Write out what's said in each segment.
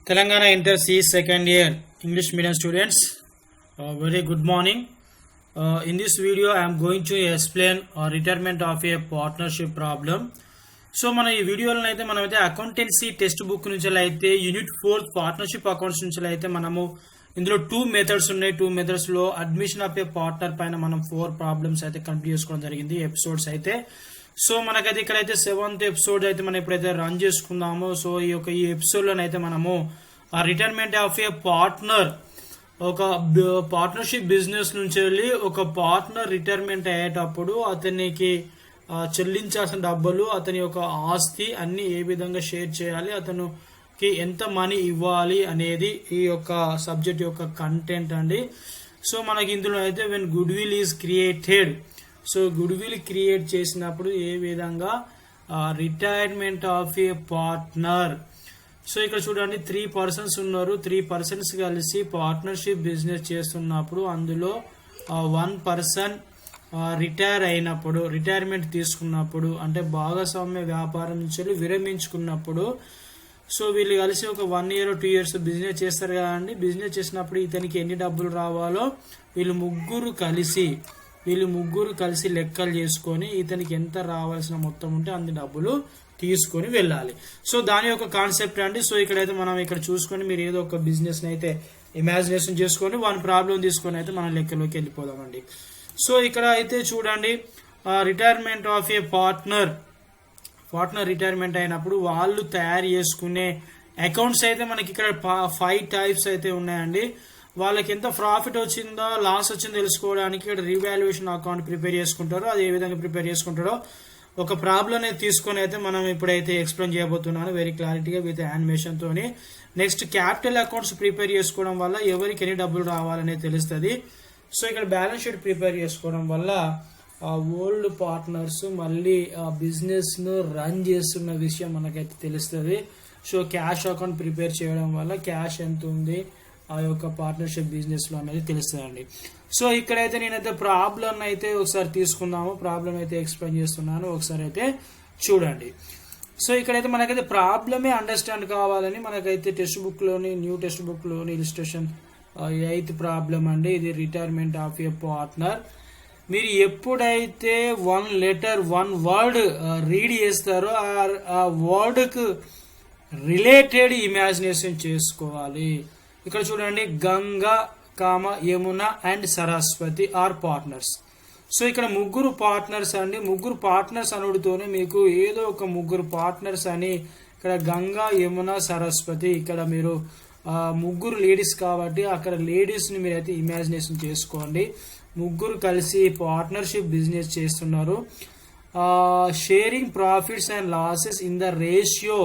Telangana Inter C second year English medium students, very good morning. In this video I am going to explain retirement of a partnership problem. So మన ఈ వీడియోలో అయితే మనమైతే accountancy text book నుంచి అయితే unit 4 partnership accounts నుంచి అయితే మనము ఇందులో 2 మెథడ్స్ ఉన్నాయి. 2 మెథడ్స్ లో అడ్మిషన్ ఆఫ్ ఏ పార్ట్నర్ పైన మనం 4 ప్రాబ్లమ్స్ అయితే కంప్లీట్ చేసుకోవడం జరిగింది ఎపిసోడ్స్ అయితే. సో మనకైతే ఇక్కడైతే 7th ఎపిసోడ్ అయితే మనం ఇప్పుడైతే రన్ చేసుకుందాము. సో ఈ ఎపిసోడ్ లోనైతే మనము రిటైర్మెంట్ ఆఫ్ ఏ పార్ట్నర్, ఒక పార్ట్నర్షిప్ బిజినెస్ నుంచి వెళ్ళి ఒక పార్ట్నర్ రిటైర్మెంట్ అయ్యేటప్పుడు అతనికి చెల్లించాల్సిన డబ్బులు, అతని యొక్క ఆస్తి అన్ని ఏ విధంగా షేర్ చేయాలి, అతనికి ఎంత మనీ ఇవ్వాలి అనేది ఈ యొక్క సబ్జెక్ట్ యొక్క కంటెంట్ అండి. సో మనకి ఇందులో అయితే when good will is created, so good will create చేసినప్పుడు ఏ విధంగా retirement of a partner. So ఇక్కడ చూడండి 3 persons ఉన్నారు. 3 persons కలిసి పార్ట్నర్షిప్ బిజినెస్ చేస్తున్నప్పుడు అందులో 1 person రిటైర్ అయినప్పుడు, రిటైర్మెంట్ తీసుకున్నప్పుడు, అంటే భాగస్వామ్య వ్యాపారం నుంచి విరమించుకున్నప్పుడు, సో వీళ్ళు కలిసి ఒక 1 year 2 years బిజినెస్ చేస్తారు కదండి. బిజినెస్ చేసినప్పుడు ఇతనికి ఎన్ని డబ్బులు రావాలో వీళ్ళు ముగ్గురు కలిసి లెక్కలు చేసుకొని ఇతనికి ఎంత రావాల్సిన మొత్తం ఉంటే అన్ని డబ్బులు తీసుకొని వెళ్ళాలి. సో దాని యొక్క కాన్సెప్ట్ అండి. సో ఇక్కడైతే మనం ఇక్కడ చూసుకొని మీరు ఏదో ఒక బిజినెస్ అయితే ఇమాజినేషన్ చేసుకొని 1 ప్రాబ్లం తీసుకొని అయితే మనం లెక్కలోకి వెళ్ళిపోదామండి. సో ఇక్కడ అయితే చూడండి, retirement of a partner retirement అయినప్పుడు వాళ్ళు తయారు చేసుకునే అకౌంట్స్ అయితే మనకి ఇక్కడ 5 types అయితే ఉన్నాయండి. వాళ్ళకి ఎంత ప్రాఫిట్ వచ్చిందో లాస్ వచ్చిందో తెలుసుకోవడానికి ఇక్కడ రీవాల్యుయేషన్ అకౌంట్ ప్రిపేర్ చేసుకుంటారో, అది ఏ విధంగా ప్రిపేర్ చేసుకుంటారో ఒక ప్రాబ్లం అనేది తీసుకొని అయితే మనం ఇప్పుడైతే ఎక్స్ప్లెయిన్ చేయబోతున్నాను వెరీ క్లారిటీగా విత్ యానిమేషన్ తోని. నెక్స్ట్ క్యాపిటల్ అకౌంట్స్ ప్రిపేర్ చేసుకోవడం వల్ల ఎవరికి ఎన్ని డబ్బులు రావాలనేది తెలుస్తుంది. సో ఇక్కడ బ్యాలెన్స్ షీట్ ప్రిపేర్ చేసుకోవడం వల్ల ఓల్డ్ పార్ట్నర్స్ మళ్ళీ బిజినెస్ ను రన్ చేస్తున్న విషయం మనకైతే తెలుస్తుంది. సో క్యాష్ అకౌంట్ ప్రిపేర్ చేయడం వల్ల క్యాష్ ఎంత ఉంది ఆ యొక్క పార్ట్నర్షిప్ బిజినెస్ లో అనేది తెలుస్తుందండి. సో ఇక్కడైతే నేనైతే ప్రాబ్లం అయితే ఒకసారి తీసుకున్నాము, ప్రాబ్లం అయితే ఎక్స్ప్లెయిన్ చేస్తున్నాను, ఒకసారి అయితే చూడండి. సో ఇక్కడైతే మనకైతే ప్రాబ్లమే అండర్స్టాండ్ కావాలని మనకైతే న్యూ టెక్స్ట్ బుక్ లోని ఇలిస్ట్రేషన్ 8th ప్రాబ్లం అండి. ఇది రిటైర్మెంట్ ఆఫ్ ఏ పార్ట్నర్. మీరు ఎప్పుడైతే 1 letter 1 word రీడ్ చేస్తారో ఆ వర్డ్ కు రిలేటెడ్ ఇమాజినేషన్ చేసుకోవాలి. ఇక్కడ చూడండి, Ganga, Yamuna and Saraswati are partners. So ఇక్కడ ముగ్గురు పార్ట్నర్స్ అండి. ముగ్గురు పార్ట్నర్స్ అనుడితోనే మీకు ఏదో ఒక ముగ్గురు పార్ట్నర్స్ అని ఇక్కడ గంగా, యమున, సరస్వతి, ఇక్కడ మీరు ముగ్గురు లేడీస్ కాబట్టి అక్కడ లేడీస్ ని మీరైతే ఇమాజినేషన్ చేసుకోండి. ముగ్గురు కలిసి పార్ట్నర్షిప్ బిజినెస్ చేస్తున్నారు. Sharing profits and losses in the ratio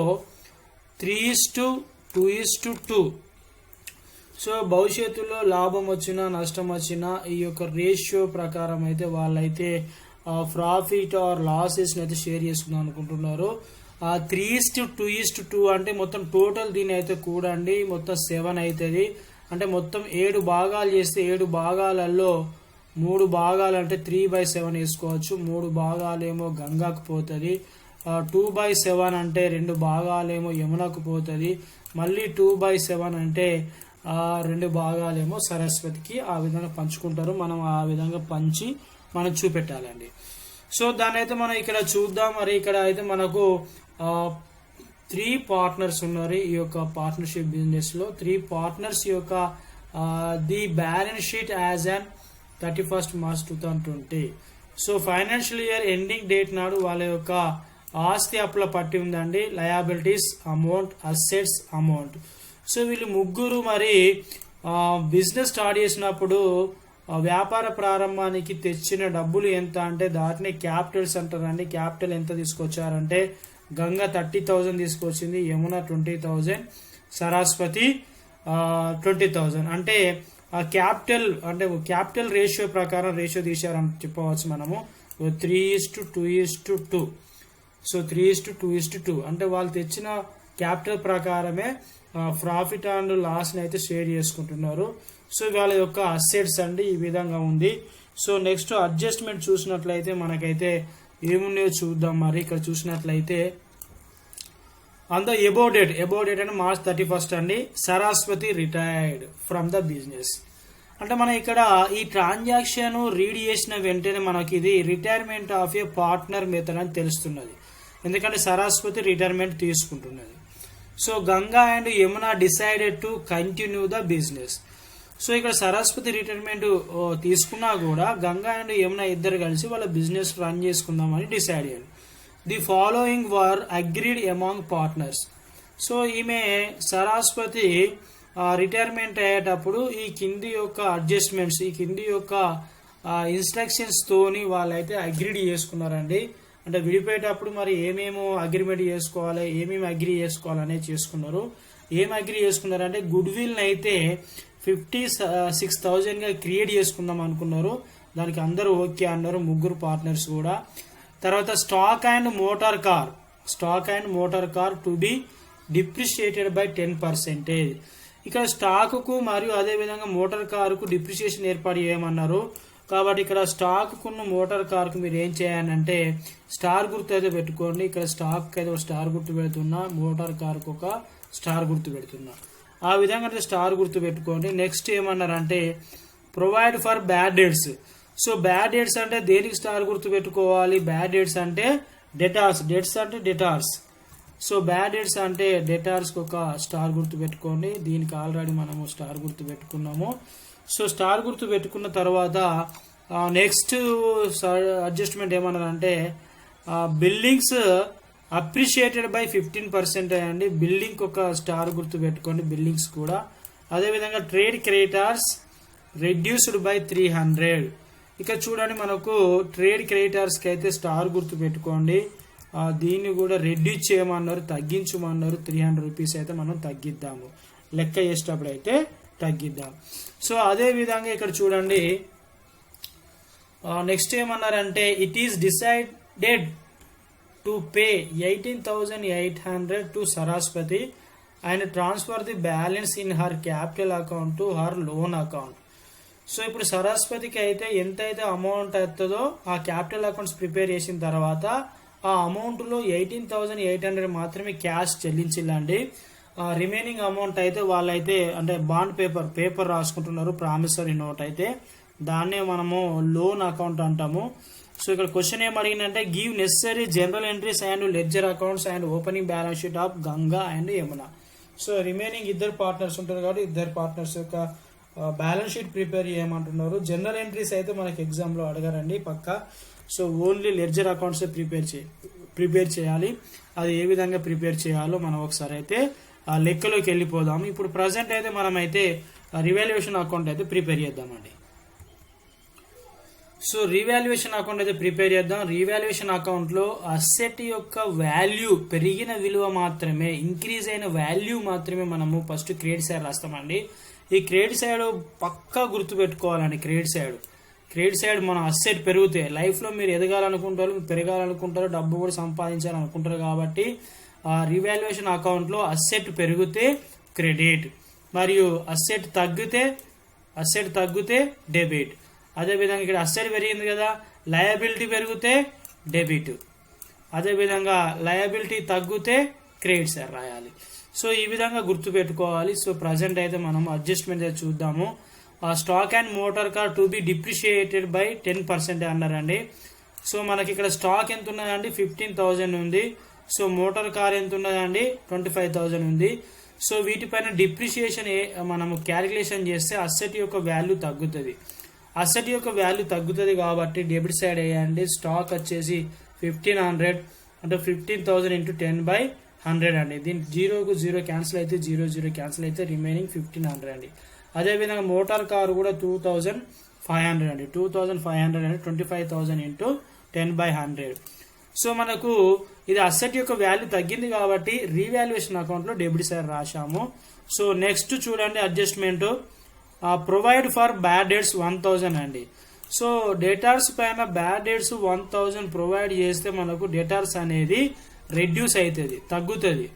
3:2:2. So భవిష్యత్తులో లాభం వచ్చినా నష్టం వచ్చినా ఈ యొక్క రేషియో ప్రకారం అయితే వాళ్ళైతే ప్రాఫిట్ ఆర్ లాసెస్ అయితే షేర్ చేసుకుందాం అనుకుంటున్నారు. 3:2:2 అంటే మొత్తం టోటల్ దీని అయితే కూడండి మొత్తం 7 అవుతుంది. అంటే మొత్తం 7 భాగాలు చేస్తే 7 భాగాలలో 3 భాగాలు అంటే 3/7 వేసుకోవచ్చు. 3 భాగాలేమో గంగాకు పోతుంది. 2/7 అంటే 2 భాగాలేమో యమునకు పోతుంది. మళ్ళీ 2/7 అంటే 2 భాగాలేమో సరస్వతికి. ఆ విధంగా పంచుకుంటారు. మనం ఆ విధంగా పంచి మనం చూపెట్టాలండి. సో దాన్ని అయితే మనం ఇక్కడ చూద్దాం. మరి ఇక్కడ అయితే మనకు 3 పార్ట్నర్స్ ఉన్నారు ఈ యొక్క పార్ట్నర్షిప్ బిజినెస్ లో. 3 పార్ట్నర్స్ యొక్క the balance sheet as an 31st March 2020. So financial year ending date నాడు వాళ్ళ యొక్క ఆస్తి అప్పుల పట్టి ఉందండి. Liabilities amount, assets amount. So వీళ్ళు ముగ్గురు మరి బిజినెస్ స్టార్ట్ చేసినప్పుడు వ్యాపార ప్రారంభానికి తెచ్చిన డబ్బులు ఎంత అంటే దాటిని క్యాపిటల్స్ అంటారండి. క్యాపిటల్ ఎంత తీసుకొచ్చారంటే గంగా 30,000 తీసుకొచ్చింది, యమున 20,000, సరస్వతి 20,000. అంటే క్యాపిటల్ రేషియో ప్రకారం రేషియో తీశారని చెప్పవచ్చు మనము. 3:2:2. సో 3:2:2 అంటే వాళ్ళు తెచ్చిన క్యాపిటల్ ప్రకారమే ప్రాఫిట్ అండ్ లాస్ ని అయితే షేర్ చేసుకుంటున్నారు. సో వాళ్ళ యొక్క అసెట్స్ అండి ఈ విధంగా ఉంది. సో నెక్స్ట్ అడ్జస్ట్మెంట్ చూసినట్లయితే మనకైతే ఏమున్నాయో చూద్దాం. మరి ఇక్కడ చూసినట్లయితే ఆన్ ద అబౌట్ డేట్ అంటే March 31 అండి, Saraswati retired from the business. అంటే మనం ఇక్కడ ఈ ట్రాన్సాక్షన్ రీడ్ చేసిన వెంటనే మనకి ఇది retirement of a partner method అని తెలుస్తున్నది, ఎందుకంటే సరస్వతి రిటైర్మెంట్ తీసుకుంటున్నది. So Ganga and Yamuna decided to continue the business. So ఇక్కడ సరస్వతి రిటైర్మెంట్ తీసుకున్నా కూడా గంగా అండ్ యమున ఇద్దరు కలిసి వాళ్ళ బిజినెస్ రన్ చేసుకుందామని డిసైడ్ అయ్యారు. The following were agreed among partners. So ఈమె సరస్వతి రిటైర్మెంట్ అయ్యేటప్పుడు ఈ కింది యొక్క అడ్జస్ట్మెంట్స్, ఈ కింది యొక్క ఇన్స్ట్రక్షన్స్ తోని వాళ్ళైతే అగ్రీడ్ చేసుకున్నారండి. అంటే విడిపోయేటప్పుడు మరి ఏమేమో అగ్రిమెంట్ చేసుకోవాలి, ఏమేమి అగ్రీ చేసుకోవాలనేది చేసుకున్నారు. ఏం అగ్రీ చేసుకున్నారంటే గుడ్ విల్ అయితే 56,000 గా క్రియేట్ చేసుకుందాం అనుకున్నారు. దానికి అందరూ ఓకే అన్నారు, ముగ్గురు పార్ట్నర్స్ కూడా. తర్వాత stock and motor car to be depreciated by 10%. ఇక్కడ స్టాక్ కు మరియు అదే విధంగా మోటార్ కారుకు డిప్రిషియేషన్ ఏర్పాటు చేయమన్నారు. కాబట్టి ఇక్కడ స్టాక్ కున్న మోటార్ కార్ కు మీరు ఏం చేయాలంటే స్టార్ గుర్తు అయితే పెట్టుకోండి. ఇక్కడ స్టాక్ అయితే ఒక స్టార్ గుర్తు పెడుతున్నా, మోటార్ కార్ కు ఒక స్టార్ గుర్తు పెడుతున్నా. ఆ విధంగా అయితే స్టార్ గుర్తు పెట్టుకోండి. నెక్స్ట్ ఏమన్నారంటే provide for bad dates. So bad dates అంటే దేనికి స్టార్ గుర్తు పెట్టుకోవాలి? బ్యాడ్ డేట్స్ అంటే డెటార్స్. సో బ్యాడ్ డేట్స్ అంటే డెటార్స్ కు ఒక స్టార్ గుర్తు పెట్టుకోండి. దీనికి ఆల్రెడీ మనము స్టార్ గుర్తు పెట్టుకున్నాము. సో స్టార్ గుర్తు పెట్టుకున్న తర్వాత నెక్స్ట్ అడ్జస్ట్మెంట్ ఏమన్నారంటే బిల్డింగ్స్ అప్రిషియేటెడ్ బై 15% అండి. బిల్డింగ్ ఒక స్టార్ గుర్తు పెట్టుకోండి, బిల్డింగ్స్ కూడా. అదేవిధంగా ట్రేడ్ క్రెడిటార్స్ రెడ్యూస్డ్ బై 300. ఇక చూడండి మనకు ట్రేడ్ క్రెడిటార్స్ కి అయితే స్టార్ గుర్తు పెట్టుకోండి. దీన్ని కూడా రెడ్యూస్ చేయమన్నారు, తగ్గించమన్నారు. 300 రూపీస్ అయితే మనం తగ్గిద్దాము, లెక్క చేసేటప్పుడు అయితే తగ్గిద్దాం. సో అదే విధంగా ఇక్కడ చూడండి నెక్స్ట్ ఏమన్నారంటే it is decided to pay 18,800 to Saraswati and transfer the balance in her capital account to her loan account. So ఇప్పుడు సరస్వతికి అయితే ఎంతైతే అమౌంట్ అవుతుందో ఆ క్యాపిటల్ అకౌంట్స్ ప్రిపేర్ చేసిన తర్వాత ఆ అమౌంట్ లో 18,800 మాత్రమే క్యాష్ చెల్లించాలండి. రిమైనింగ్ అమౌంట్ అయితే వాళ్ళైతే అంటే బాండ్ పేపర్ రాసుకుంటున్నారు, ప్రామిసరీ నోట్ అయితే, దాన్నే మనము లోన్ అకౌంట్ అంటాము. సో ఇక్కడ క్వశ్చన్ ఏం అడిగిందంటే give necessary journal entries and ledger accounts and opening balance sheet of Ganga and Yamuna. So remaining ఇద్దరు పార్ట్నర్స్ ఉంటారు కాబట్టి ఇద్దరు పార్ట్నర్స్ యొక్క బ్యాలెన్స్ షీట్ ప్రిపేర్ చేయమంటున్నారు. జనరల్ ఎంట్రీస్ అయితే మనకి ఎగ్జామ్ లో అడగారండి పక్క. So only ledger accounts prepare చేయాలి. అది ఏ విధంగా ప్రిపేర్ చేయాలో మనం ఒకసారి అయితే ఆ లెక్కలోకి వెళ్ళిపోదాము. ఇప్పుడు ప్రజెంట్ అయితే మనం అయితే రివాల్యుయేషన్ అకౌంట్ అయితే ప్రిపేర్ చేద్దామండి. సో రీవాల్యుయేషన్ అకౌంట్ అయితే ప్రిపేర్ చేద్దాం. రీవాల్యుయేషన్ అకౌంట్ లో అసెట్ యొక్క వాల్యూ పెరిగిన విలువ మాత్రమే, ఇంక్రీజ్ అయిన వాల్యూ మాత్రమే మనము ఫస్ట్ క్రెడిట్ సైడ్ రాస్తామండి. ఈ క్రెడిట్ సైడ్ పక్కా గుర్తు పెట్టుకోవాలండి. క్రెడిట్ సైడ్ మన అసెట్ పెరిగితే లైఫ్ లో మీరు ఎదగాలనుకుంటారు, పెరగాలనుకుంటారు, డబ్బు కూడా సంపాదించాలనుకుంటారు. కాబట్టి ఆ రీవాల్యుయేషన్ అకౌంట్ లో అసెట్ పెరిగితే క్రెడిట్ మరియు అసెట్ తగ్గితే డెబిట్. అదేవిధంగా ఇక్కడ అసెట్ పెరిగింది కదా, లయబిలిటీ పెరిగితే డెబిట్, అదేవిధంగా లయబిలిటీ తగ్గితే క్రెడిట్ సైడ్ రాయాలి. సో ఈ విధంగా గుర్తు పెట్టుకోవాలి. సో ప్రజెంట్ అయితే మనం అడ్జస్ట్మెంట్ అయితే చూద్దాము. Stock and motor car to be depreciated by 10% అన్నారండి. సో మనకి ఇక్కడ స్టాక్ ఎంత ఉన్నదండి 15,000 ఉంది. సో మోటార్ కార్ ఎంత ఉన్నదండి 25,000 ఉంది. సో వీటిపైన డిప్రిషియేషన్ మనము క్యాలిక్యులేషన్ చేస్తే అసెట్ యొక్క వాల్యూ తగ్గుతుంది. కాబట్టి డెబిట్ సైడ్ వేయండి. స్టాక్ వచ్చేసి 1500 అంటే 15,000 ఇంటూ 10/100 అండి. దీని 0 క్యాన్సిల్ అయితే 0 క్యాన్సిల్ అయితే రిమైనింగ్ 1500 అండి. అదేవిధంగా మోటార్ కారు కూడా 2,500 అండి. 2,500 అంటే 25,000 ఇంటూ 10/100. సో మనకు ఇది అసెట్ యొక్క వాల్యూ తగ్గింది కాబట్టి రీవాల్యుయేషన్ అకౌంట్ లో డెబిట్ సైడ్ రాశాము. సో నెక్స్ట్ చూడండి adjustment provide for bad dates 1,000 అండి. సో డేటార్స్ పైన బ్యాడ్ డేట్స్ 1,000 ప్రొవైడ్ చేస్తే మనకు డేటార్స్ అనేది రెడ్యూస్ అవుతుంది, తగ్గుతుంది.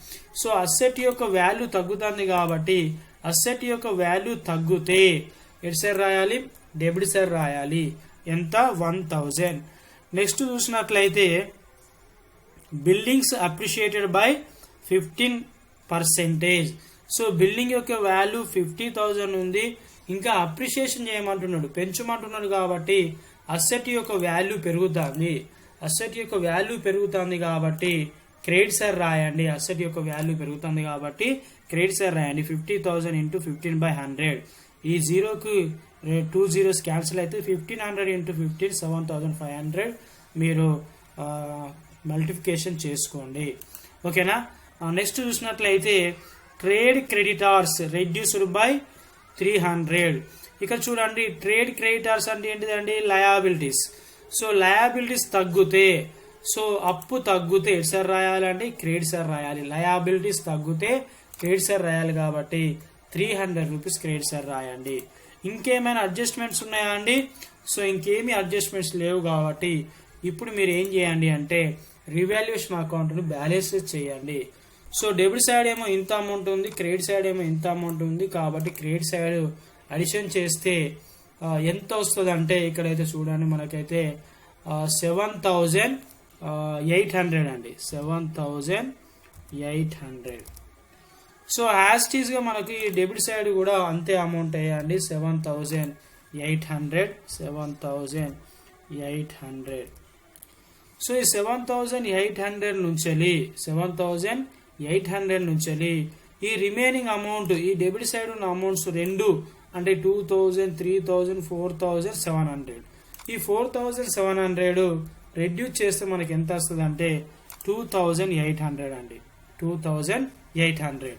సో అసెట్ యొక్క వాల్యూ తగ్గుతుంది కాబట్టి అసెట్ యొక్క వాల్యూ తగ్గితే ఎటు సైడ్ రాయాలి? డెబిట్ సైడ్ రాయాలి. ఎంత? 1,000. నెక్స్ట్ చూసినట్లయితే buildings appreciated by 15%. So building యొక్క వాల్యూ 50,000 ఉంది, ఇంకా అప్రిషియేషన్ చేయమంటున్నాడు, పెంచమంటున్నాడు కాబట్టి అసెట్ యొక్క వాల్యూ పెరుగుతుంది. అసెట్ యొక్క వాల్యూ పెరుగుతుంది కాబట్టి క్రెడిట్ సైడ్ రాయండి. అసెట్ యొక్క వాల్యూ పెరుగుతుంది కాబట్టి క్రెడిట్ సైడ్ రాయండి. 50,000 ఇంటూ 15/100. ఈ జీరోకి 2 zeros క్యాన్సిల్ అయితే 1500 ఇంటూ 15 7,500 మీరు మల్టిప్లికేషన్ చేసుకోండి. ఓకేనా. నెక్స్ట్ చూసినట్లయితే ట్రేడ్ క్రెడిటార్స్ రెడ్యూస్డ్ బై 300. ఇక్కడ చూడండి ట్రేడ్ క్రెడిటార్స్ అంటే ఏంటిదండి, లయబిలిటీస్. సో లయబిలిటీస్ తగ్గితే, సో అప్పు తగ్గితే ఎటు సార్ రాయాలండి, క్రెడిట్ సార్ రాయాలి. లయబిలిటీస్ తగ్గితే క్రెడిట్ సార్ రాయాలి కాబట్టి 300 రూపీస్ క్రెడిట్ సార్ రాయండి. ఇంకేమైనా అడ్జస్ట్మెంట్స్ ఉన్నాయా అండి? సో ఇంకేమీ అడ్జస్ట్మెంట్స్ లేవు కాబట్టి ఇప్పుడు మీరు ఏం చేయండి అంటే రివాల్యుయేషన్ అకౌంట్ను బ్యాలెన్స్ చేయండి. సో డెబిట్ సైడ్ ఏమో ఇంత అమౌంట్ ఉంది, క్రెడిట్ సైడ్ ఏమో ఇంత అమౌంట్ ఉంది కాబట్టి క్రెడిట్ సైడ్ అడిషన్ చేస్తే ఎంత వస్తుంది అంటే ఇక్కడైతే చూడండి మనకైతే 7,800 అండి, 7,800. సో యాస్టీస్ గా మనకి డెబిట్ సైడ్ కూడా అంతే అమౌంట్ అయ్యండి, 7,800, 7,800. సో ఈ 7,800 నుంచి ఈ రిమైనింగ్ అమౌంట్, ఈ డెబిట్ సైడ్ ఉన్న అమౌంట్స్ రెండు అంటే 2,000, 3,000, 4,700. ఈ 4,700 రెడ్యూస్ చేస్తే మనకి ఎంత వస్తుంది అంటే 2,800 అండి, 2,800.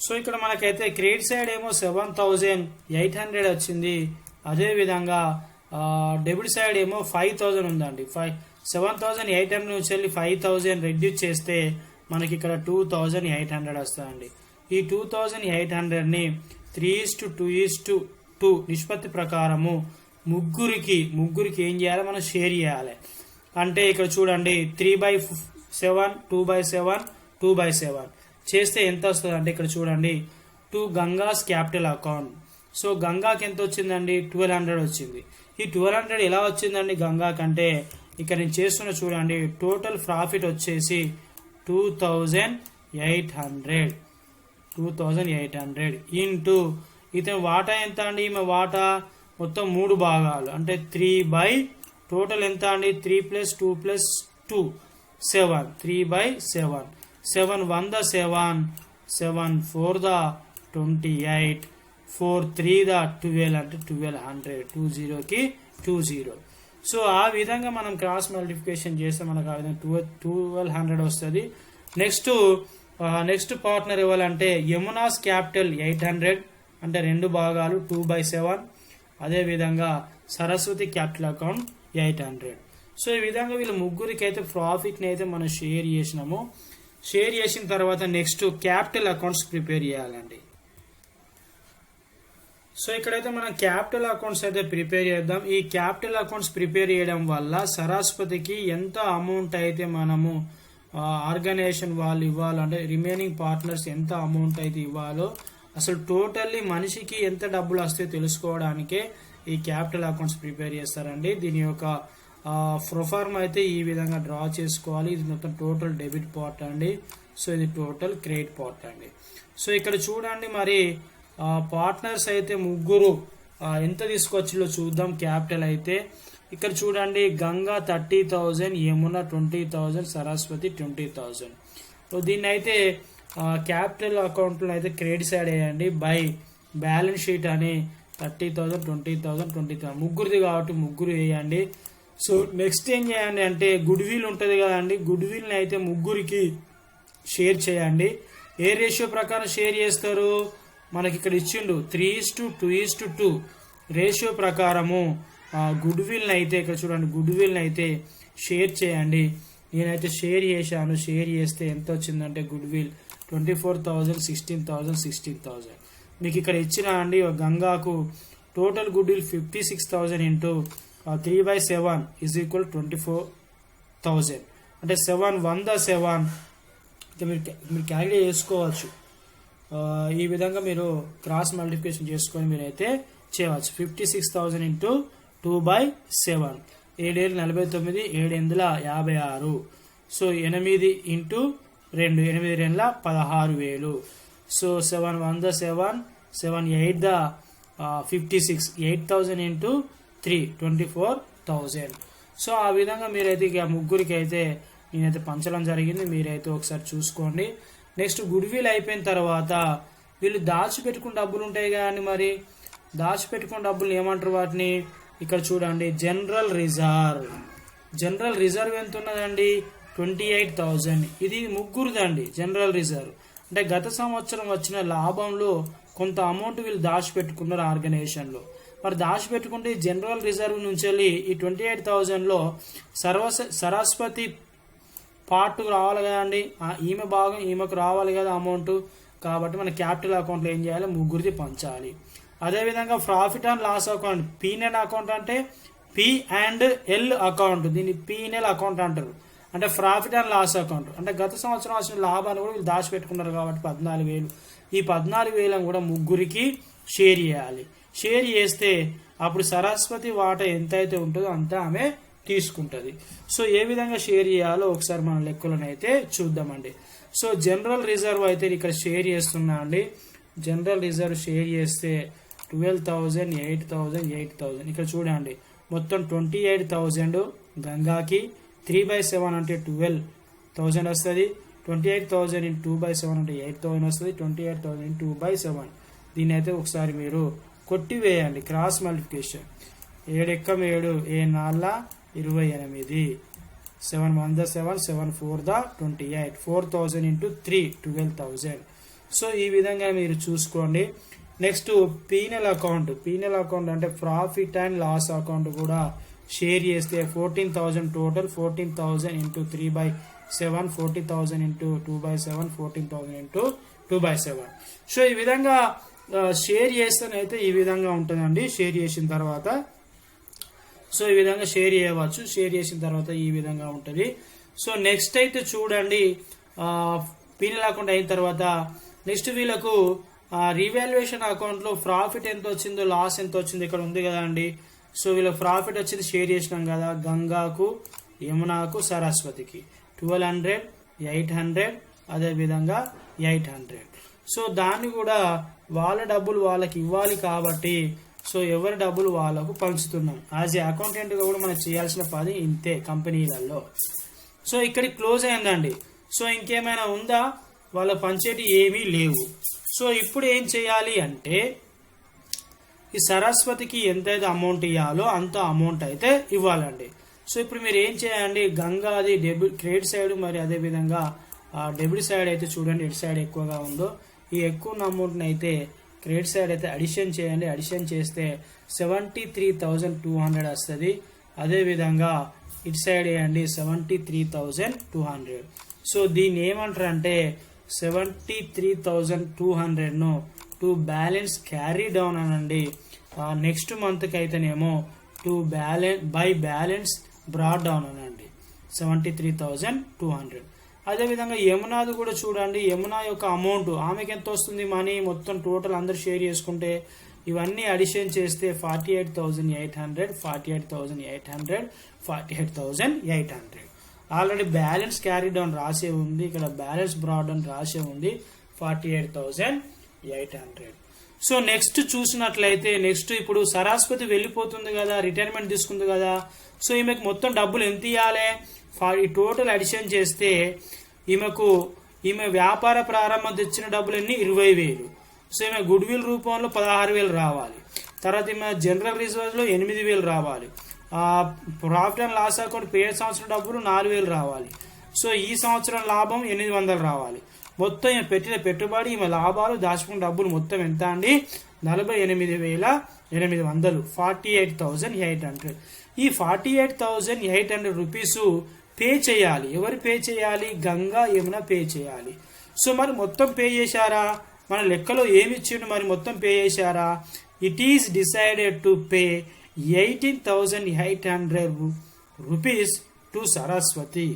సో ఇక్కడ మనకైతే క్రెడిట్ సైడ్ ఏమో 7,800 వచ్చింది, అదే విధంగా డెబిట్ సైడ్ ఏమో 5,000 ఉందండి. 7,800 నుంచి వెళ్ళి 5,000 రెడ్యూస్ చేస్తే మనకి ఇక్కడ 2,800 వస్తుందండి. ఈ 2,800ని 3:2:2 నిష్పత్తి ప్రకారము ముగ్గురికి ఏం చేయాలి, మనం షేర్ చేయాలి. అంటే ఇక్కడ చూడండి 3/7, 2/7, 2/7 చేస్తే ఎంత వస్తుంది అంటే ఇక్కడ చూడండి 2 గంగాస్ క్యాపిటల్ అకౌంట్. సో గంగాకి ఎంత వచ్చిందండి, 1,200 వచ్చింది. ఈ 1,200 ఎలా వచ్చిందండి గంగా కంటే, ఇక్కడ నేను చేస్తున్న చూడండి టోటల్ ప్రాఫిట్ వచ్చేసి 2,800 ఇంటూ ఇతని వాటా ఎంత అండి, ఈమె వాటా మొత్తం 3 భాగాలు అంటే 3 టోటల్ ఎంత అండి, 3 + 2 + 2 7, 3/7. 7 1 7, 7 4 28, 4 3 12 అంటే 1,200, 20కి 20. సో ఆ విధంగా మనం క్రాస్ మల్టిప్లికేషన్ చేస్తే మనకు ఆ విధంగా 1,200 వస్తుంది. నెక్స్ట్ పార్ట్నర్ ఇవ్వాలంటే యమునాస్ క్యాపిటల్ 800 అంటే 2 భాగాలు 2/7. అదే విధంగా సరస్వతి క్యాపిటల్ అకౌంట్ 800. సో ఈ విధంగా వీళ్ళ ముగ్గురికి అయితే ప్రాఫిట్ని అయితే మనం షేర్ చేసినాము. షేర్ చేసిన తర్వాత నెక్స్ట్ క్యాపిటల్ అకౌంట్స్ ప్రిపేర్ చేయాలండి. సో ఇక్కడైతే మనం క్యాపిటల్ అకౌంట్స్ అయితే ప్రిపేర్ చేద్దాం. ఈ క్యాపిటల్ అకౌంట్స్ ప్రిపేర్ చేయడం వల్ల సరస్వతికి ఎంత అమౌంట్ అయితే మనము ఆర్గనైజేషన్ వాళ్ళు ఇవ్వాలంటే రిమైనింగ్ పార్ట్నర్స్ ఎంత అమౌంట్ అయితే ఇవ్వాలో, అసలు టోటల్లీ మనిషికి ఎంత డబ్బులు వస్తాయో తెలుసుకోవడానికే ఈ క్యాపిటల్ అకౌంట్స్ ప్రిపేర్ చేస్తారండి. దీని యొక్క ప్రొఫార్మ్ అయితే ఈ విధంగా డ్రా చేసుకోవాలి. ఇది మొత్తం టోటల్ డెబిట్ పార్ట్ అండి. సో ఇది టోటల్ క్రెడిట్ పార్ట్ అండి. సో ఇక్కడ చూడండి మరి పార్ట్నర్స్ అయితే ముగ్గురు ఎంత తీసుకొచ్చిలో చూద్దాం. క్యాపిటల్ అయితే ఇక్కడ చూడండి గంగా 30,000, యమున 20,000, సరస్వతి 20,000. సో దీన్ని అయితే క్యాపిటల్ అకౌంట్లో అయితే క్రెడిట్ సైడ్ వేయండి. బై బ్యాలెన్స్ షీట్ అని 30,000, 20,000, 20,000 ముగ్గురిది కాబట్టి ముగ్గురు వేయండి. సో నెక్స్ట్ ఏం చేయండి అంటే గుడ్ విల్ ఉంటుంది కదండి, గుడ్ విల్ని అయితే ముగ్గురికి షేర్ చేయండి. ఏ రేషియో ప్రకారం షేర్ చేస్తారు, మనకి ఇక్కడ ఇచ్చిండు 3:2:2 రేషియో ప్రకారము గుడ్ విల్ని అయితే ఇక్కడ చూడండి గుడ్ విల్ని అయితే షేర్ చేయండి. నేనైతే షేర్ చేశాను. షేర్ చేస్తే ఎంత వచ్చిందంటే గుడ్ విల్ 24,000, 16,000, 16,000 మీకు ఇక్కడ ఇచ్చిన అండి. గంగాకు total goodwill 56,000 into 3/7 is equal 24,000 అంటే 7 1 7 మీరు క్యాలిక్యులేట్ చేసుకోవచ్చు. ఈ విధంగా మీరు క్రాస్ మల్టిప్లికేషన్ చేసుకొని మీరైతే చేయవచ్చు. 56,000 into 2/7 7 49, 7 56. So 8 into 2, 8 2 16,000. So 7 1 7, 7 8 56, 8,000 into 3 24,000. So ఆ విధంగా మీరైతే ఇక ముగ్గురికి అయితే నేనైతే పంచడం జరిగింది, మీరైతే ఒకసారి చూసుకోండి. నెక్స్ట్ గుడ్ విల్ అయిపోయిన తర్వాత వీళ్ళు దాచిపెట్టుకున్న డబ్బులు ఉంటాయి కానీ మరి దాచిపెట్టుకున్న డబ్బులు ఏమంటారు వాటిని, ఇక్కడ చూడండి జనరల్ రిజర్వ్ ఎంత ఉన్నదండి 28,000. ఇది ముగ్గురుదండి జనరల్ రిజర్వ్. అంటే గత సంవత్సరం వచ్చిన లాభంలో కొంత అమౌంట్ వీళ్ళు దాచిపెట్టుకున్నారు ఆర్గనైజేషన్లో. మరి దాచిపెట్టుకుంటే జనరల్ రిజర్వ్ నుంచి వెళ్ళి ఈ 28,000లో సరస్వతి పార్ట్ రావాలి కదండి, ఈమె భాగం ఈమెకు రావాలి కదా అమౌంట్. కాబట్టి మన క్యాపిటల్ అకౌంట్లో ఏం చేయాలి, ముగ్గురిది పంచాలి. అదేవిధంగా profit and loss account, P&L account అంటే P&L అకౌంట్, దీన్ని P&L అకౌంట్ అంటారు. అంటే ప్రాఫిట్ అండ్ లాస్ అకౌంట్ అంటే గత సంవత్సరం వచ్చిన లాభాన్ని కూడా వీళ్ళు దాచిపెట్టుకున్నారు కాబట్టి 14,000. ఈ 14,000 కూడా ముగ్గురికి షేర్ చేయాలి. షేర్ చేస్తే అప్పుడు సరస్వతి వాటా ఎంత అయితే ఉంటుందో అంతా ఆమె తీసుకుంటుంది. సో ఏ విధంగా షేర్ చేయాలో ఒకసారి మన లెక్కలను అయితే చూద్దామండి. సో జనరల్ రిజర్వ్ అయితే ఇక్కడ షేర్ చేస్తున్నా అండి. జనరల్ రిజర్వ్ షేర్ చేస్తే 12,000, 8,000, 8,000. ఇక్కడ చూడండి మొత్తం 28,000 గంగాకి, 3/7 అంటే 12,000 వస్తుంది. 28,000 in 2/7 అంటే 8,000 వస్తుంది. 28,000 in 2/7 దీన్ని అయితే ఒకసారి మీరు కొట్టివేయండి, క్రాస్ మల్టిప్లికేషన్. 7 ఎక్కం 7, 7 4 28, 7 1 7, 7 4 28, 4,000 into 3 12,000. సో ఈ విధంగా మీరు చూసుకోండి. నెక్స్ట్ P&L అకౌంట్ అంటే ప్రాఫిట్ అండ్ లాస్ అకౌంట్ కూడా షేర్ చేస్తే 14,000 total, 14,000 into 3/7, 40,000 into 2/7, 14,000 into 2/7. So ఈ విధంగా షేర్ చేస్తేనైతే ఈ విధంగా ఉంటుందండి. షేర్ చేసిన తర్వాత సో ఈ విధంగా షేర్ చేయవచ్చు. షేర్ చేసిన తర్వాత ఈ విధంగా ఉంటుంది. సో నెక్స్ట్ అయితే చూడండి P&L అకౌంట్ అయిన తర్వాత నెక్స్ట్ వీళ్ళకు రీవాల్యుయేషన్ అకౌంట్లో ప్రాఫిట్ ఎంత వచ్చిందో లాస్ ఎంత వచ్చిందో ఇక్కడ ఉంది కదా అండి. సో వీళ్ళకి ప్రాఫిట్ వచ్చింది షేర్ చేసినాం కదా, గంగాకు, యమునాకు, సరస్వతికి 1,200, 800, అదేవిధంగా 800. సో దాన్ని కూడా వాళ్ళ డబ్బులు వాళ్ళకి ఇవ్వాలి కాబట్టి సో ఎవరి డబ్బులు వాళ్ళకు పంచుతున్నాం. యాజ్ ఏ అకౌంటెంట్గా కూడా మనం చేయాల్సిన పని ఇంతే కంపెనీలలో. సో ఇక్కడికి క్లోజ్ అయిందండి. సో ఇంకేమైనా ఉందా, వాళ్ళ పంచేటి ఏమీ లేవు. సో ఇప్పుడు ఏం చేయాలి అంటే ఈ సరస్వతికి ఎంతైతే అమౌంట్ ఇవ్వాలో అంత అమౌంట్ అయితే ఇవ్వాలండి. సో ఇప్పుడు మీరు ఏం చేయండి, గంగాది క్రెడిట్ సైడ్ మరి అదేవిధంగా డెబిట్ సైడ్ అయితే చూడండి ఎటు సైడ్ ఎక్కువగా ఉందో ఈ ఎక్కువ ఉన్న అమౌంట్ని అయితే క్రెడిట్ సైడ్ అయితే అడిషన్ చేయండి. అడిషన్ చేస్తే 73,200 వస్తుంది. అదేవిధంగా ఇటు సైడ్ వేయండి 73,200. సో దీన్ని ఏమంటారు అంటే 73,200ను టు బ్యాలెన్స్ క్యారీ డౌన్ అనండి. నెక్స్ట్ మంత్కి అయితేనేమో బై బ్యాలెన్స్ బ్రాడ్ డౌన్ అనండి 73,200. అదేవిధంగా యమునాది కూడా చూడండి, యమునా యొక్క అమౌంట్ ఆమెకి ఎంత వస్తుంది మనీ మొత్తం టోటల్ అందరు షేర్ చేసుకుంటే ఇవన్నీ అడిషన్ చేస్తే 48,800, 48,800, 48,800. ఆల్రెడీ బ్యాలెన్స్ క్యారీ డౌన్ రాసే ఉంది, ఇక్కడ బ్యాలెన్స్ బ్రాడ్ డౌన్ రాసే ఉంది 48,800. సో నెక్స్ట్ చూసినట్లయితే నెక్స్ట్ ఇప్పుడు సరస్వతి వెళ్ళిపోతుంది కదా, రిటైర్మెంట్ తీసుకుంది కదా. సో ఈమెకు మొత్తం డబ్బులు ఎంత ఇవ్వాలి, ఈ టోటల్ అడిషన్ చేస్తే ఈమె వ్యాపార ప్రారంభం తెచ్చిన డబ్బులు ఎన్ని 20,000. సో ఈమె గుడ్ విల్ రూపంలో 16,000 రావాలి. తర్వాత ఈమె జనరల్ రిజర్వ్లో 8,000 రావాలి. ప్రాఫిట్ అండ్ లాస్ అకౌంట్ పేరు సంవత్సరం డబ్బులు 4,000 రావాలి. సో ఈ సంవత్సరం లాభం 800 రావాలి. మొత్తం ఈమె పెట్టిన పెట్టుబడి ఈమె లాభాలు దాచుకున్న డబ్బులు మొత్తం ఎంత అండి 48,800, 48,800. ఈ 48,800 రూపీస్ పే చేయాలి. ఎవరు పే చేయాలి, గంగా యమున పే చేయాలి. సో మరి మొత్తం పే చేశారా, మన లెక్కలో ఏమి ఇచ్చిండు, మరి మొత్తం పే చేశారా. It is decided to pay 18,800 rupees to Saraswati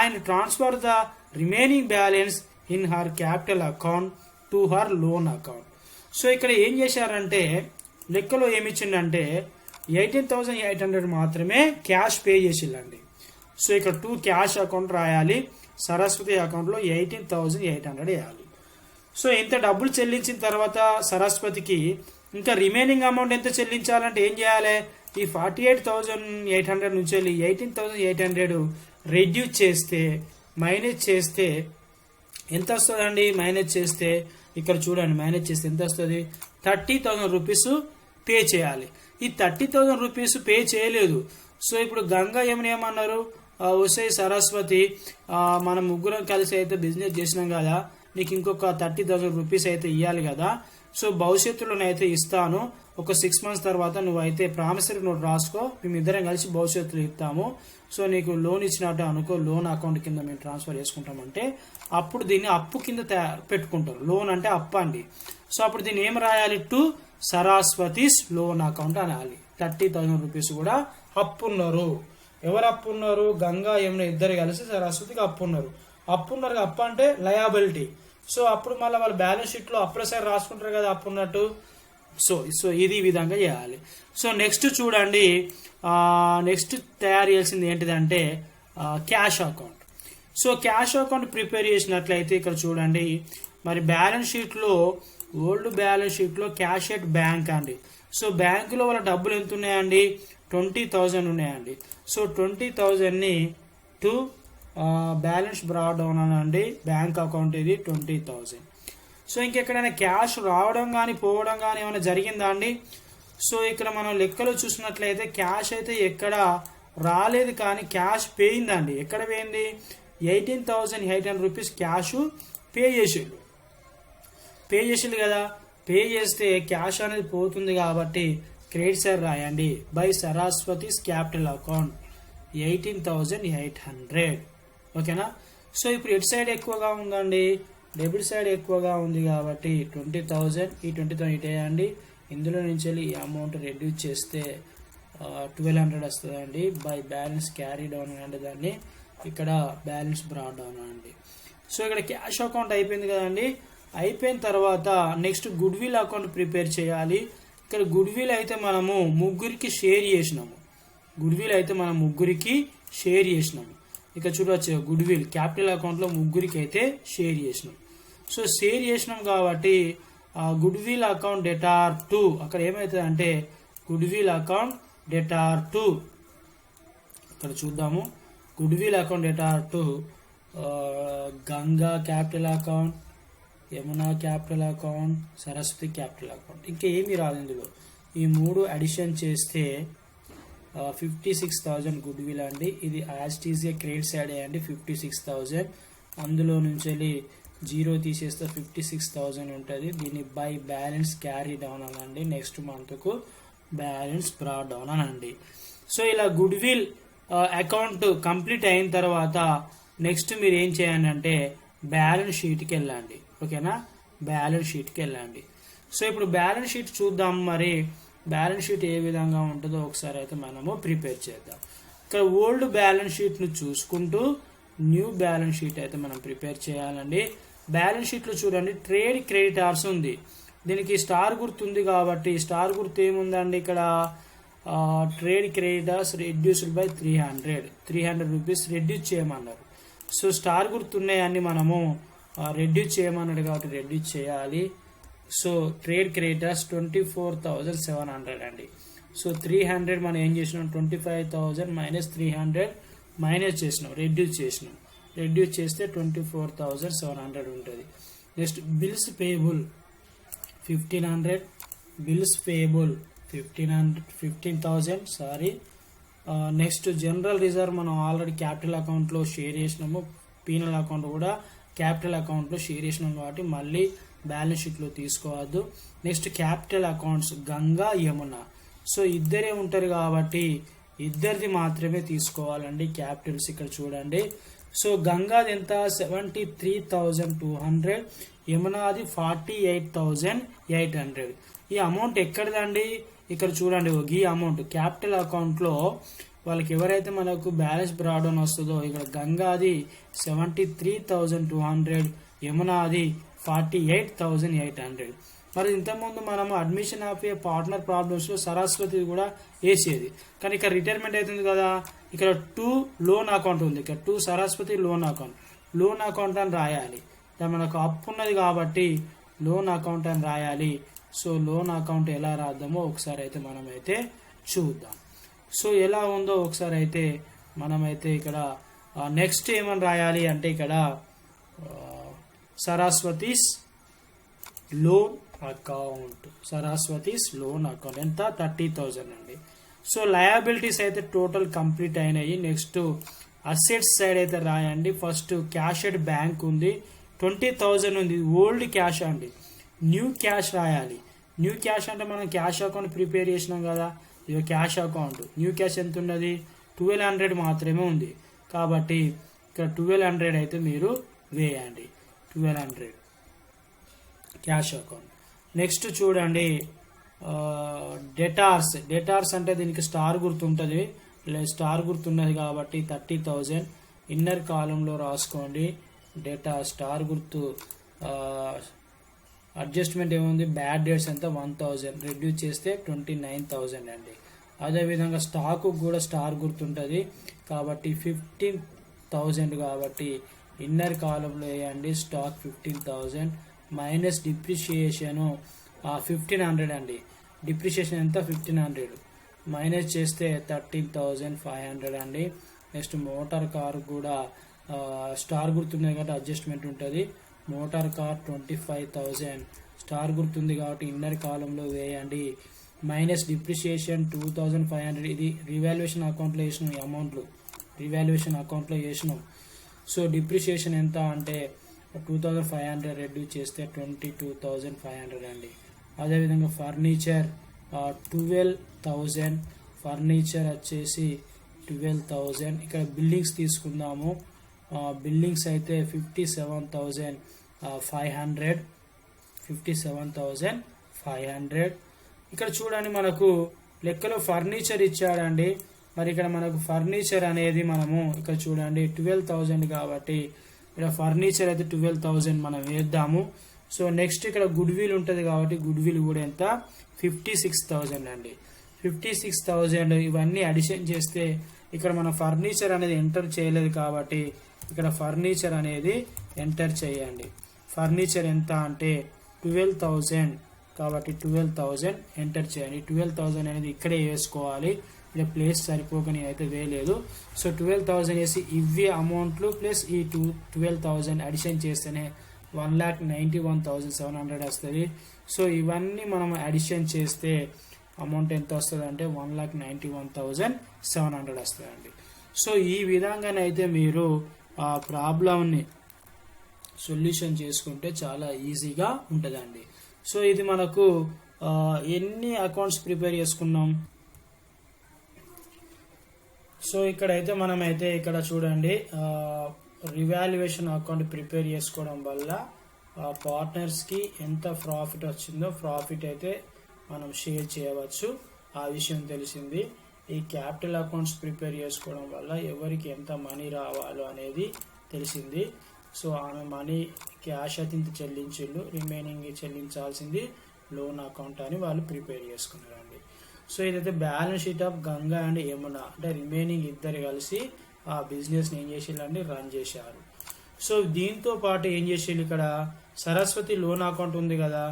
and transfer the remaining balance in her capital account to her loan account. So ఇక్కడ ఏం చేశారంటే లెక్కలో ఏమి ఇచ్చిండంటే 18,800 మాత్రమే క్యాష్ పే చేసిల్లండి. సో ఇక్కడ 2 క్యాష్ అకౌంట్ రాయాలి, సరస్వతి అకౌంట్లో 18,800 వేయాలి. సో ఇంత డబ్బులు చెల్లించిన తర్వాత సరస్వతికి ఇంకా రిమైనింగ్ అమౌంట్ ఎంత చెల్లించాలంటే ఏం చేయాలి, ఈ 48,800 నుంచి వెళ్ళి 18,800 రెడ్యూస్ చేస్తే మైనస్ చేస్తే ఎంత వస్తుందండి? మైనస్ చేస్తే ఇక్కడ చూడండి, మైనస్ చేస్తే ఎంత వస్తుంది? 30,000 రూపీస్ పే చేయాలి. ఈ 30,000 రూపీస్ పే చేయలేదు. సో ఇప్పుడు గంగా ఏమన్నారు, వసే సరస్వతి మనం ముగ్గురం కలిసి అయితే బిజినెస్ చేసినాం కదా, నీకు ఇంకొక 30,000 రూపీస్ అయితే ఇవ్వాలి కదా. సో భవిష్యత్తులోనైతే ఇస్తాను, ఒక 6 months తర్వాత నువ్వైతే ప్రామిసరీ నోట్ రాసుకో, మేమిద్దరం కలిసి భవిష్యత్తులో ఇస్తాము. సో నీకు లోన్ ఇచ్చినట్టు అనుకో, లోన్ అకౌంట్ కింద మేము ట్రాన్స్ఫర్ చేసుకుంటామంటే అప్పుడు దీన్ని అప్పు కింద పెట్టుకుంటారు. లోన్ అంటే అప్పు అండి. సో అప్పుడు దీన్ని ఏం రాయాలి, టు సరస్వతీస్ లోన్ అకౌంట్ అనాలి. 30,000 రూపీస్ కూడా అప్పున్నారు. ఎవరు అప్పున్నారు? గంగా యమున ఇద్దరు కలిసి సరస్వతికి అప్పున్నారు. అప్పు అంటే లయబిలిటీ. సో అప్పుడు మళ్ళీ వాళ్ళ బ్యాలెన్స్ షీట్ లో అప్పుల సైడ్ రాసుకుంటారు కదా అప్పు ఉన్నట్టు. సో ఇది విధంగా చేయాలి. సో నెక్స్ట్ చూడండి, నెక్స్ట్ తయారు చేయాల్సింది ఏంటిదంటే cash account. So cash account prepare చేసినట్లయితే ఇక్కడ చూడండి, మరి బ్యాలెన్స్ షీట్ లో ఓల్డ్ బ్యాలెన్స్ షీట్ లో క్యాష్ ఎట్ బ్యాంక్ అండి. సో బ్యాంకులో వాళ్ళ డబ్బులు ఎంత ఉన్నాయండి? 20,000 ఉన్నాయండి. సో 20,000ని టు బ్యాలెన్స్ బ్రా డౌన్ అనండి, బ్యాంక్ అకౌంట్ ఇది 20,000. సో ఇంకెక్కడైనా క్యాష్ రావడం కానీ పోవడం కానీ ఏమైనా జరిగిందా అండి? సో ఇక్కడ మనం లెక్కలో చూసినట్లయితే క్యాష్ అయితే ఎక్కడ రాలేదు, కానీ క్యాష్ పోయిందండి. ఎక్కడ పోయింది? 18,800 రూపీస్ క్యాష్ పే చేసిండు కదా. పే చేస్తే క్యాష్ అనేది పోతుంది కాబట్టి క్రెడిట్ సైడ్ రాయండి, బై సరస్వతీస్ క్యాపిటల్ అకౌంట్ 18,800. ఓకేనా. సో ఇప్పుడు ఎటు సైడ్ ఎక్కువగా ఉందండి? డెబిట్ సైడ్ ఎక్కువగా ఉంది కాబట్టి 20,000, ఈ 20,000 ఇటు వేయండి. ఇందులో నుంచి వెళ్ళి ఈ అమౌంట్ రెడ్యూస్ చేస్తే 1,200 వస్తుందండి. బై బ్యాలెన్స్ క్యారీ డౌన్ అండి, దాన్ని ఇక్కడ బ్యాలెన్స్ బ్రా డౌన్ అండి. సో ఇక్కడ క్యాష్ అకౌంట్ అయిపోయింది కదండి. అయిపోయిన తర్వాత next good will account prepare చేయాలి. ఇక్కడ గుడ్ విల్ అయితే మనము ముగ్గురికి షేర్ చేసినాము. ఇక చూడవచ్చు, గుడ్ విల్ క్యాపిటల్ అకౌంట్లో ముగ్గురికి అయితే షేర్ చేసినాం. సో షేర్ చేసినాం కాబట్టి గుడ్ విల్ అకౌంట్ డెటార్ 2 అక్కడ ఏమవుతుంది అంటే గుడ్ విల్ అకౌంట్ డెటార్ 2 ఇక్కడ చూద్దాము. Good will account debtor 2 Ganga capital account, Yamuna capital account, Saraswati capital account. ఇంకా ఏమీ రాదు ఇందులో. ఈ 3 అడిషన్ చేస్తే 56,000 గుడ్ విల్ అండి. ఇది యాజ్ టీజీగా క్రెడిట్ సైడ్ అయ్యండి 56,000. అందులో నుంచి వెళ్ళి 0 తీసేస్తే 56,000 ఉంటుంది. దీన్ని బై బ్యాలెన్స్ క్యారీ డౌన్ అనండి, నెక్స్ట్ మంత్కు బ్యాలెన్స్ బ్రా డౌన్ అనండి. సో ఇలా గుడ్ విల్ అకౌంట్ కంప్లీట్ అయిన తర్వాత నెక్స్ట్ మీరు ఏం చేయండి అంటే బ్యాలెన్స్ షీట్కి వెళ్ళండి. ఓకేనా, బ్యాలెన్స్ షీట్కి వెళ్ళండి. సో ఇప్పుడు బ్యాలెన్స్ షీట్ చూద్దాం. మరి బ్యాలెన్స్ షీట్ ఏ విధంగా ఉంటుందో ఒకసారి అయితే మనము ప్రిపేర్ చేద్దాం. ఇక్కడ ఓల్డ్ బ్యాలెన్స్ షీట్ను చూసుకుంటూ న్యూ బ్యాలెన్స్ షీట్ అయితే మనం ప్రిపేర్ చేయాలండి. బ్యాలెన్స్ షీట్లో చూడండి, ట్రేడ్ క్రెడిటార్స్ ఉంది. దీనికి స్టార్ గుర్తు ఉంది కాబట్టి స్టార్ గుర్తు ఏముందండి ఇక్కడ? Trade creditors reduced by 300 rupees reduce చేయమన్నారు. సో స్టార్ గుర్తు ఉన్నాయని మనము రెడ్యూస్ చేయమన్నాడు కాబట్టి రెడ్యూస్ చేయాలి. సో ట్రేడ్ క్రెడిటార్స్ 24,700 అండి. సో 300 మనం ఏం చేసినాం, 25,000 మైనస్ 300 మైనస్ చేసినాం, రెడ్యూస్ చేస్తే 24,700 ఉంటుంది. Next bills payable 1,500, bills payable 15,000 sorry. Next general reserve మనం ఆల్రెడీ క్యాపిటల్ అకౌంట్లో షేర్ చేసినాము, పీనల్ అకౌంట్ కూడా క్యాపిటల్ అకౌంట్లో షేర్ చేసినాం కాబట్టి మళ్ళీ బ్యాలెన్స్ షీట్లో తీసుకోవద్దు. Next capital accounts Ganga Yamuna. So ఇద్దరే ఉంటారు కాబట్టి ఇద్దరిది మాత్రమే తీసుకోవాలండి క్యాపిటల్స్. ఇక్కడ చూడండి, సో గంగాది ఎంత 73,200, యమునాది 48,800. ఈ అమౌంట్ ఎక్కడిదండి? ఇక్కడ చూడండి, ఈ అమౌంట్ క్యాపిటల్ అకౌంట్లో వాళ్ళకి ఎవరైతే మనకు బ్యాలెన్స్ బ్రాడౌన్ వస్తుందో ఇక్కడ గంగాది 73,200, యమునాది 48,800. మరి ఇంతకుముందు మనం అడ్మిషన్ ఆఫ్ ఏ పార్ట్నర్ ప్రాబ్లమ్స్లో సరస్వతి కూడా వేసేది, కానీ ఇక్కడ రిటైర్మెంట్ అవుతుంది కదా, ఇక్కడ 2 లోన్ అకౌంట్ ఉంది, ఇక్కడ 2 సరస్వతి లోన్ అకౌంట్ అని రాయాలి. మనకు అప్పు ఉన్నది కాబట్టి లోన్ అకౌంట్ అని రాయాలి. సో లోన్ అకౌంట్ ఎలా రాద్దామో ఒకసారి అయితే మనమైతే చూద్దాం. సో ఎలా ఉందో ఒకసారి అయితే మనమైతే ఇక్కడ నెక్స్ట్ ఏమని రాయాలి అంటే ఇక్కడ సరస్వతీస్ లోన్ అకౌంట్ ఎంత 30,000 అండి. సో లయబిలిటీస్ అయితే టోటల్ కంప్లీట్ అయినాయి. నెక్స్ట్ అసెట్స్ సైడ్ అయితే రాయండి. ఫస్ట్ క్యాష్ అట్ బ్యాంక్ ఉంది 20,000 ఉంది, ఓల్డ్ క్యాష్ అండి. న్యూ క్యాష్ రాయాలి. న్యూ క్యాష్ అంటే మనం క్యాష్ అకౌంట్ ప్రిపేర్ చేసినాం కదా, ఇది క్యాష్ అకౌంట్. న్యూ క్యాష్ ఎంత ఉన్నది 1200 మాత్రమే ఉంది కాబట్టి ఇక్కడ 1200 అయితే మీరు వేయండి. 1200 క్యాష్ అకౌంట్. నెక్స్ట్ చూడండి డెటార్స్ అంటే దీనికి స్టార్ గుర్తుంటుంది, స్టార్ గుర్తున్నది కాబట్టి 30,000 ఇన్నర్ కాలంలో రాసుకోండి. డేటా స్టార్ గుర్తు అడ్జస్ట్మెంట్ ఏముంది, బ్యాడ్ డేట్స్ ఎంత 1000 రెడ్యూస్ చేస్తే 29,000 అండి. అదేవిధంగా స్టాకు కూడా స్టార్ గుర్తుంటుంది కాబట్టి 15,000 కాబట్టి ఇన్నర్ కాలంలో వేయండి. స్టాక్ 15,000 మైనస్ డిప్రిషియేషన్ 1500 అండి. డిప్రిషియేషన్ ఎంత 1500 మైనస్ చేస్తే 13,500 అండి. నెక్స్ట్ మోటార్ కార్ కూడా స్టార్ గుర్తున్నాయి కాబట్టి అడ్జస్ట్మెంట్ ఉంటుంది. మోటార్ కార్ 25,000 స్టార్ గుర్తుంది కాబట్టి ఇన్నర్ కాలంలో వేయండి. మైనస్ డిప్రిషియేషన్ 2,500 ఇది రివాల్యుయేషన్ అకౌంట్లో వేసినాం, ఈ అమౌంట్లు రివాల్యుయేషన్ అకౌంట్లో వేసినాం. సో డిప్రిషియేషన్ ఎంత అంటే 2,500 రెడ్యూస్ చేస్తే 22,500 అండి. అదేవిధంగా ఫర్నిచర్ 12,000 ఫర్నిచర్ వచ్చేసి 12,000. ఇక్కడ బిల్డింగ్స్ తీసుకుందాము. బిల్డింగ్స్ అయితే 57,500 ఇక్కడ చూడండి మనకు లెక్కలో ఫర్నిచర్ ఇచ్చాడండి. మరి ఇక్కడ మనకు ఫర్నిచర్ అనేది మనము ఇక్కడ చూడండి 12,000 కాబట్టి ఇక్కడ ఫర్నిచర్ అయితే 12,000 మనం వేద్దాము. సో నెక్స్ట్ ఇక్కడ గుడ్ విల్ ఉంటుంది కాబట్టి గుడ్ విల్ కూడా ఎంత 56,000 అండి. 56,000 ఇవన్నీ అడిషన్ చేస్తే ఇక్కడ మన ఫర్నిచర్ అనేది ఎంటర్ చేయలేదు కాబట్టి ఇక్కడ ఫర్నిచర్ అనేది ఎంటర్ చేయండి. ఫర్నిచర్ ఎంత అంటే 12,000 కాబట్టి 12,000 ఎంటర్ చేయండి. 12,000 అనేది ఇక్కడే వేసుకోవాలి, ఇలా ప్లేస్ సరిపోక నేనైతే వేయలేదు. సో 12,000 వేసి ఇవి అమౌంట్లు ప్లస్ ఈ 12,000 అడిషన్ చేస్తేనే 1,91,700 వస్తుంది. సో ఇవన్నీ మనం అడిషన్ చేస్తే అమౌంట్ ఎంత వస్తుంది అంటే 1,91,700 వస్తుందండి. సో ఈ విధంగానైతే మీరు ఆ ప్రాబ్లంని సొల్యూషన్ చేసుకుంటే చాలా ఈజీగా ఉంటుందండి. సో ఇది మనకు ఎన్ని అకౌంట్స్ ప్రిపేర్ చేసుకున్నాం. సో ఇక్కడైతే మనమైతే ఇక్కడ చూడండి రివాల్యుయేషన్ అకౌంట్ ప్రిపేర్ చేసుకోవడం వల్ల పార్ట్నర్స్కి ఎంత ప్రాఫిట్ వచ్చిందో ప్రాఫిట్ అయితే మనం షేర్ చేయవచ్చు, ఆ విషయం తెలిసింది. ఈ క్యాపిటల్ అకౌంట్స్ ప్రిపేర్ చేసుకోవడం వల్ల ఎవరికి ఎంత మనీ రావాలో అనేది తెలిసింది. సో ఆమె మనీ క్యాష్ అయితే ఇంత చెల్లించిండు, రిమైనింగ్ చెల్లించాల్సింది లోన్ అకౌంట్ అని వాళ్ళు ప్రిపేర్ చేసుకున్నారండి. సో ఇదైతే balance sheet of Ganga and Yamuna అంటే రిమైనింగ్ ఇద్దరు కలిసి ఆ బిజినెస్ని ఏం చేసేయాలండి రన్ చేశారు. సో దీంతో పాటు ఏం చేసేయాలి, ఇక్కడ సరస్వతి లోన్ అకౌంట్ ఉంది కదా.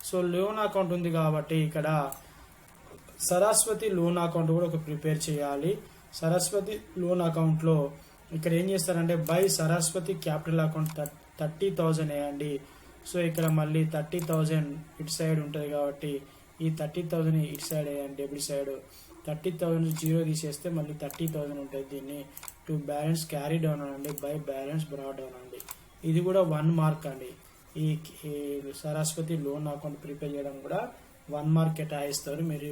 సో లోన్ అకౌంట్ ఉంది కాబట్టి ఇక్కడ సరస్వతి లోన్ అకౌంట్ కూడా ఒక ప్రిపేర్ చేయాలి. సరస్వతి లోన్ అకౌంట్లో ఇక్కడ ఏం చేస్తారంటే బై సరస్వతి క్యాపిటల్ అకౌంట్ 30,000 వేయండి. సో ఇక్కడ మళ్ళీ 30,000 ఇటు సైడ్ ఉంటుంది కాబట్టి ఈ 30,000 ఇటు సైడ్ వేయండి, డెబిట్ సైడ్ 30,000 జీరో తీసేస్తే మళ్ళీ 30,000 ఉంటుంది. దీన్ని టు బ్యాలెన్స్ క్యారీ డౌన్ అనండి, బై బ్యాలెన్స్ బ్రాడ్ డౌన్ అండి. ఇది కూడా 1 మార్క్ అండి. ఈ సరస్వతి లోన్ అకౌంట్ ప్రిపేర్ చేయడం కూడా 1 మార్క్ కేటాయిస్తారు. మీరు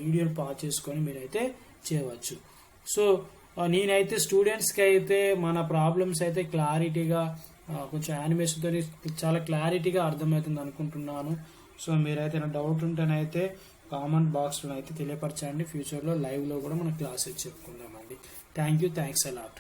వీడియోని పాజ్ చేసుకొని మీరైతే చేయవచ్చు. సో నేనైతే స్టూడెంట్స్కి అయితే మన ప్రాబ్లమ్స్ అయితే క్లారిటీగా కొంచెం యానిమేషన్తో చాలా క్లారిటీగా అర్థమవుతుంది అనుకుంటున్నాను. సో మీరైతే నా డౌట్ ఉంటేనైతే కామెంట్ బాక్స్లో అయితే తెలియపరచండి. ఫ్యూచర్లో లైవ్లో కూడా మనం క్లాసెస్ చెప్పుకుందామండి. Thanks a lot.